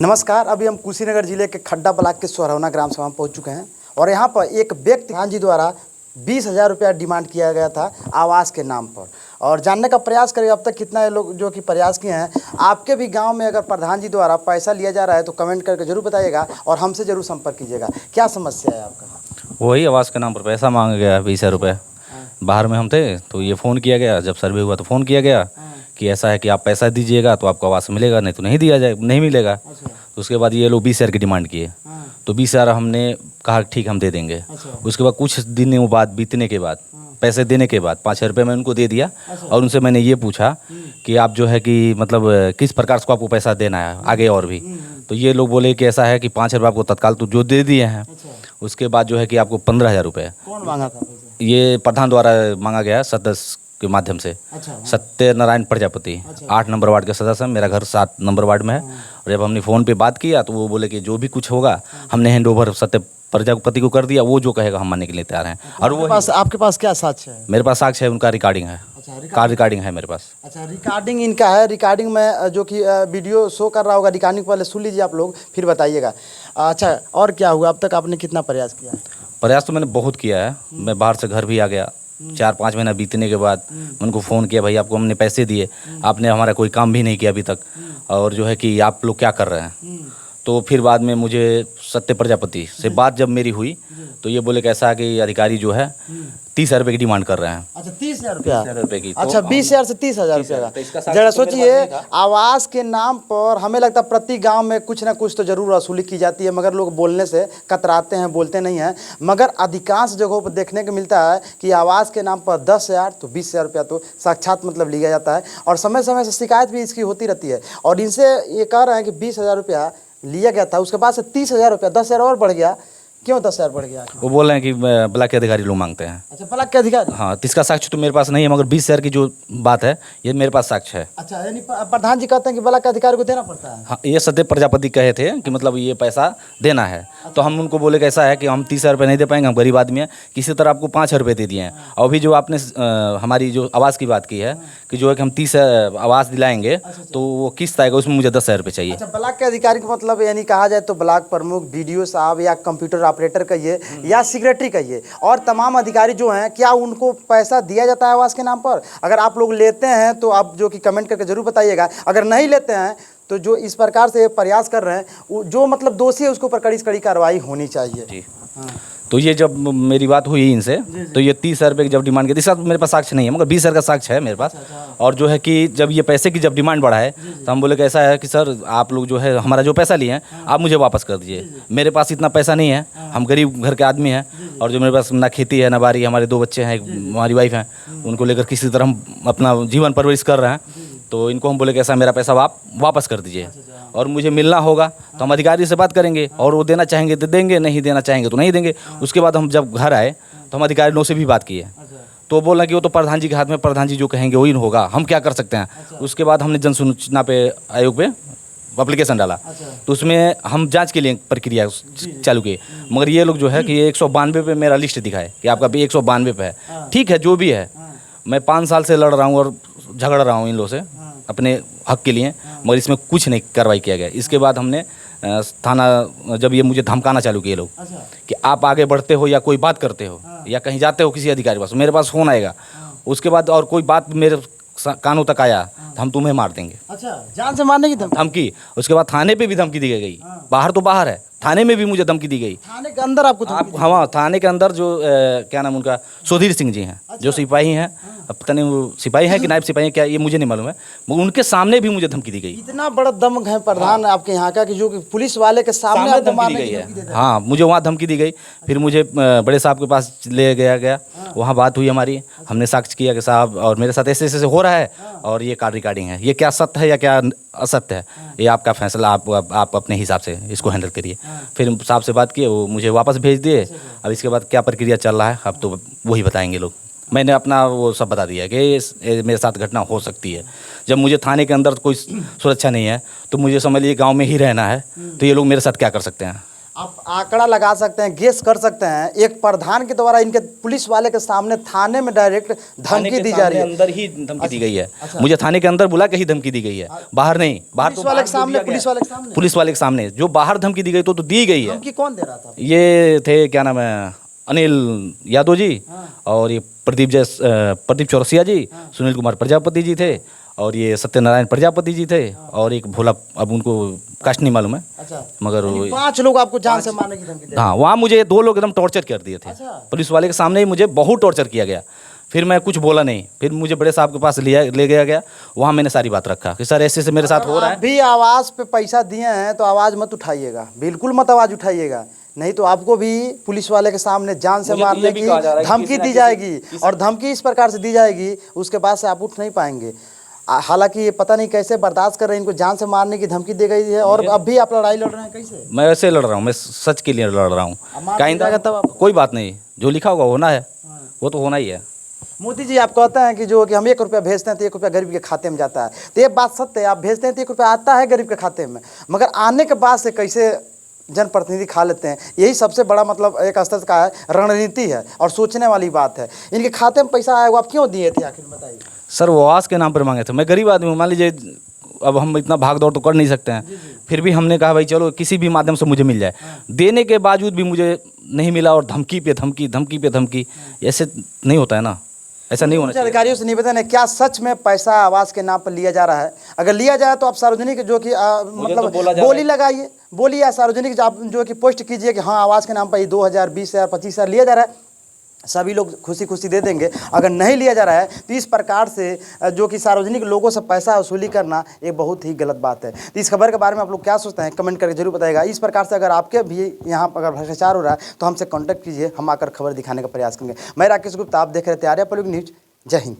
नमस्कार। अभी हम कुशीनगर जिले के खड्डा ब्लॉक के सोहरौना ग्राम सभा में पहुंच चुके हैं और यहाँ पर एक व्यक्ति प्रधान जी द्वारा 20,000 रुपया डिमांड किया गया था आवास के नाम पर और जानने का प्रयास करें अब तक कितना है लोग जो कि प्रयास किए हैं। आपके भी गांव में अगर प्रधान जी द्वारा पैसा लिया जा रहा है तो कमेंट करके जरूर बताइएगा और हमसे जरूर संपर्क कीजिएगा। क्या समस्या है आपका? वही आवास के नाम पर पैसा मांगा गया 20,000 रुपये। बाहर में हम थे तो ये फ़ोन किया गया, जब सर्वे हुआ तो फ़ोन किया गया कि ऐसा है कि आप पैसा दीजिएगा तो आपको आवास मिलेगा, नहीं तो नहीं दिया जाए, नहीं मिलेगा। तो उसके बाद ये लोग 20,000 की डिमांड किए तो 20,000 हमने कहा ठीक हम दे देंगे। उसके बाद कुछ दिनों बाद बीतने के बाद पैसे देने के बाद 5,000 रुपये मैं उनको दे दिया और उनसे मैंने ये पूछा कि आप जो है कि मतलब किस प्रकार से आपको पैसा देना है आगे और भी। तो ये लोग बोले कि ऐसा है कि 5,000 रुपये आपको तत्काल तो जो दे दिए हैं, उसके बाद जो है कि आपको 15,000 रुपये। कौन मांगा था पैसा? ये प्रधान द्वारा मांगा गया सदस्य के माध्यम से। सत्यनारायण प्रजापति 8 नंबर वार्ड के सदस्य हैं, मेरा घर 7 नंबर वार्ड में है। और जब हमने फ़ोन पे बात किया तो वो बोले कि जो भी कुछ होगा हमने हैंड ओवर सत्य प्रजापति को कर दिया, वो जो कहेगा हम मानने के लिए तैयार हैं। और वो आपके पास क्या साक्ष्य है? मेरे पास साक्ष्य है, उनका रिकॉर्डिंग है। कार रिकॉर्डिंग है मेरे पास। अच्छा, रिकॉर्डिंग इनका है। रिकॉर्डिंग में जो कि वीडियो शो कर रहा होगा, रिकॉर्डिंग पहले सुन लीजिए आप लोग, फिर बताइएगा। अच्छा, और क्या हुआ? अब तक आपने कितना प्रयास किया? प्रयास तो मैंने बहुत किया है। मैं बाहर से घर भी आ गया, 4-5 महीना बीतने के बाद उनको फ़ोन किया, भाई आपको हमने पैसे दिए, आपने हमारा कोई काम भी नहीं किया अभी तक, और जो है कि आप लोग क्या कर रहे हैं। तो फिर बाद में मुझे सत्य प्रजापति से बात जब मेरी हुई तो ये बोले कैसा है कि अधिकारी जो है 30,000 रुपये की डिमांड कर रहे हैं। अच्छा, 30,000 रुपया? 30,000 रुपये की। अच्छा, 20,000 से 30,000 रुपया का। जरा सोचिए, आवास के नाम पर हमें लगता है प्रति गांव में कुछ ना कुछ तो जरूर वसूली की जाती है, मगर लोग बोलने से कतराते हैं, बोलते नहीं हैं। मगर अधिकांश जगहों पर देखने को मिलता है कि आवास के नाम पर 10,000 तो 20,000 रुपया तो साक्षात मतलब लिया जाता है और समय समय से शिकायत भी इसकी होती रहती है। और इनसे ये कह रहे हैं कि 20,000 रुपया लिया गया था, उसके बाद से 30,000 रुपया, 10,000 और बढ़ गया। क्यों 10,000 बढ़ गया? वो बोल रहे हैं कि ब्लॉक के अधिकारी लोग मांगते हैं। अच्छा, ब्लॉक के अधिकारी? हाँ, तो इसका साक्ष्य तो मेरे पास नहीं है, मगर 20,000 की जो बात है ये मेरे पास साक्ष्य है। अच्छा, यानी प्रधान जी कहते हैं कि ब्लॉक के अधिकारी को देना पड़ता है? हाँ, ये सत्य प्रजापति कहे थे कि मतलब ये पैसा देना है। तो हम उनको बोले कैसा है कि हम 30,000 रुपये नहीं दे पाएंगे, हम गरीब आदमी हैं, किसी तरह आपको 5,000 रुपये दे दिए हैं। और अभी जो आपने हमारी जो आवास की बात की है कि जो है कि हम 30 आवास दिलाएंगे, तो वो किस्त आएगा, उसमें मुझे 10,000 रुपये चाहिए। अच्छा, ब्लॉक के अधिकारी का मतलब यानी कहा जाए तो ब्लॉक प्रमुख, बीडीओ साहब या कंप्यूटर ऑपरेटर कहिए या सेक्रेटरी कहिए और तमाम अधिकारी जो हैं, क्या उनको पैसा दिया जाता है आवास के नाम पर? अगर आप लोग लेते हैं तो आप जो कि कमेंट करके जरूर बताइएगा। अगर नहीं लेते हैं तो जो इस प्रकार से प्रयास कर रहे हैं, जो मतलब दोषी है उसके ऊपर कड़ी से कड़ी कार्रवाई होनी चाहिए। जी हाँ। तो ये जब मेरी बात हुई इनसे तो ये 30,000 रुपये की जब डिमांड की, इसका मेरे पास साक्ष्य नहीं है, मगर 20,000 का साक्ष्य है मेरे पास। और जो है कि जब ये पैसे की जब डिमांड बढ़ा है तो हम बोले कि ऐसा है कि सर आप लोग जो है हमारा जो पैसा लिए हैं आप मुझे वापस कर दीजिए। मेरे पास इतना पैसा नहीं है, हम गरीब घर के आदमी हैं, और जो मेरे पास ना खेती है ना बाड़ी, हमारे 2 बच्चे हैं, हमारी वाइफ हैं, उनको लेकर किसी तरह हम अपना जीवन परवरिश कर रहे हैं। तो इनको हम बोले कि ऐसा मेरा पैसा आप वापस कर दीजिए और मुझे मिलना होगा तो हम अधिकारी से बात करेंगे, और वो देना चाहेंगे तो देंगे, नहीं देना चाहेंगे तो नहीं देंगे। उसके बाद हम जब घर आए तो हम अधिकारी लोगों से भी बात किए तो बोला कि वो तो प्रधान जी के हाथ में, प्रधान जी जो कहेंगे वही होगा, हम क्या कर सकते हैं। उसके बाद हमने जन सूचना पे आयोग पे एप्लीकेशन डाला तो उसमें हम जांच के लिए प्रक्रिया चालू की, मगर ये लोग जो है कि 192 पे मेरा लिस्ट दिखाए कि आपका भी 192 पे है। ठीक है, जो भी है, मैं 5 साल से लड़ रहा हूँ और झगड़ रहा हूँ इन लोगों से अपने हक के लिए, मगर इसमें कुछ नहीं कार्रवाई किया गया। इसके बाद हमने थाना, जब ये मुझे धमकाना चालू किए लोग कि आप आगे बढ़ते हो या कोई बात करते हो या कहीं जाते हो किसी अधिकारी पास, मेरे पास फ़ोन आएगा, उसके बाद और कोई बात मेरे कानों तक आया तो हम तुम्हें मार देंगे। अच्छा, जान से मारने की धमकी। उसके बाद थाने पे भी धमकी दी गई। बाहर तो बाहर है, थाने में भी मुझे धमकी दी गई। थाने के अंदर आपको? हाँ, थाने के अंदर जो क्या नाम उनका, सुधीर सिंह जी हैं। जो सिपाही हैं, अब पता नहीं वो सिपाही हैं कि नायब सिपाही हैं, क्या ये मुझे नहीं मालूम है, मगर उनके सामने भी मुझे धमकी दी गई। इतना बड़ा दम है प्रधान आपके यहाँ का कि जो कि पुलिस वाले के सामने आपको धमकी दी गई है। हाँ, मुझे वहाँ धमकी दी गई। फिर मुझे बड़े साहब के पास ले गया, वहाँ बात हुई हमारी, हमने साक्ष्य किया कि साहब और मेरे साथ ऐसे ऐसे हो रहा है और ये कार रिकॉर्डिंग है, ये क्या सत्य है या क्या असत्य है, ये आपका फैसला, आप अपने हिसाब से इसको हैंडल करिए। फिर साहब से बात की, वो मुझे वापस भेज दिए। अब इसके बाद क्या प्रक्रिया चल रहा है अब तो वही बताएंगे लोग। मैंने अपना वो सब बता दिया कि मेरे साथ घटना हो सकती है। जब मुझे थाने के अंदर कोई सुरक्षा नहीं है तो मुझे समझ लीजिए गांव में ही रहना है, तो ये लोग मेरे साथ क्या कर सकते हैं। आप आंकड़ा लगा सकते हैं, गेस कर सकते हैं, एक प्रधान के द्वारा इनके पुलिस वाले के सामने थाने में डायरेक्ट धमकी दी जा रही है। अंदर ही धमकी दी गई है। मुझे थाने के अंदर बुला के ही धमकी दी गई है, बाहर नहीं। बाहर पुलिस वाले के सामने, पुलिस वाले के सामने, पुलिस वाले के सामने जो बाहर धमकी दी गई तो दी गई है। धमकी कौन दे रहा था? ये थे क्या नाम है, अनिल यादव जी, और ये प्रदीप चौरसिया जी, सुनील कुमार प्रजापति जी थे, और ये सत्यनारायण प्रजापति जी थे, और एक भोला, अब उनको कास्ट नहीं मालूम है। अच्छा, मगर 5 लोग आपको जान से मारने की धमकी दे रहे हाँ, वहाँ मुझे 2 लोग एकदम टॉर्चर कर दिए थे। पुलिस वाले के सामने ही मुझे बहुत टॉर्चर किया गया। फिर मैं कुछ बोला नहीं, फिर मुझे बड़े साहब के पास ले गया। वहाँ मैंने सारी बात रखा कि सर ऐसे मेरे साथ हो रहा है। भी आवाज़ पे पैसा दिए हैं तो आवाज़ मत उठाइएगा, बिल्कुल मत आवाज़ उठाइएगा, नहीं तो आपको भी पुलिस वाले के सामने जान से मारने की धमकी दी जाएगी। और धमकी इस प्रकार से दी जाएगी, उसके बाद से आप उठ नहीं पाएंगे। हालांकि ये पता नहीं कैसे बर्दाश्त कर रहे हैं, इनको जान से मारने की धमकी दी गई है, और अब भी आप लड़ाई लड़ रहे हैं। कैसे? मैं वैसे लड़ रहा हूँ, मैं सच के लिए लड़ रहा हूँ। तब कोई बात नहीं, जो लिखा होगा होना है, वो तो होना ही है। मोदी जी आप कहते हैं कि हम 1 रुपया भेजते हैं तो 1 रुपया गरीब के खाते में जाता है, तो ये बात सत्य है। आप भेजते हैं तो 1 रुपया आता है गरीब के खाते में, मगर आने के बाद से कैसे जनप्रतिनिधि खा लेते हैं, यही सबसे बड़ा मतलब एक स्तर का है, रणनीति है और सोचने वाली बात है। इनके खाते में पैसा आया, वो आप क्यों दिए थे आखिर बताइए? सर वो आवास के नाम पर मांगे थे, मैं गरीब आदमी हूँ, मान लीजिए अब हम इतना भाग दौड़ तो कर नहीं सकते हैं। फिर भी हमने कहा भाई चलो किसी भी माध्यम से मुझे मिल जाए। देने के बावजूद भी मुझे नहीं मिला, और धमकी पे धमकी, धमकी पे धमकी, ऐसे नहीं होता है ना, ऐसा नहीं होना चाहिए। अधिकारियों से निवेदन है, क्या सच में पैसा आवास के नाम पर लिया जा रहा है? अगर लिया जाए तो आप सार्वजनिक जो कि मतलब बोली लगाइए, बोली या सार्वजनिक आप जो कि पोस्ट कीजिए कि हाँ आवास के नाम पर 2000, 20,000, 25,000 लिया जा रहा है, सभी लोग खुशी खुशी दे देंगे। अगर नहीं लिया जा रहा है तो इस प्रकार से जो कि सार्वजनिक लोगों से पैसा वसूली करना एक बहुत ही गलत बात है। तो इस खबर के बारे में आप लोग क्या सोचते हैं, कमेंट करके जरूर बताइएगा। इस प्रकार से अगर आपके भी यहाँ पर अगर भ्रष्टाचार हो रहा है तो हमसे कॉन्टैक्ट कीजिए, हम आकर खबर दिखाने का प्रयास करेंगे। मैं राकेश गुप्ता, आप देख रहे थे आर्या पब्लिक न्यूज। जय हिंद।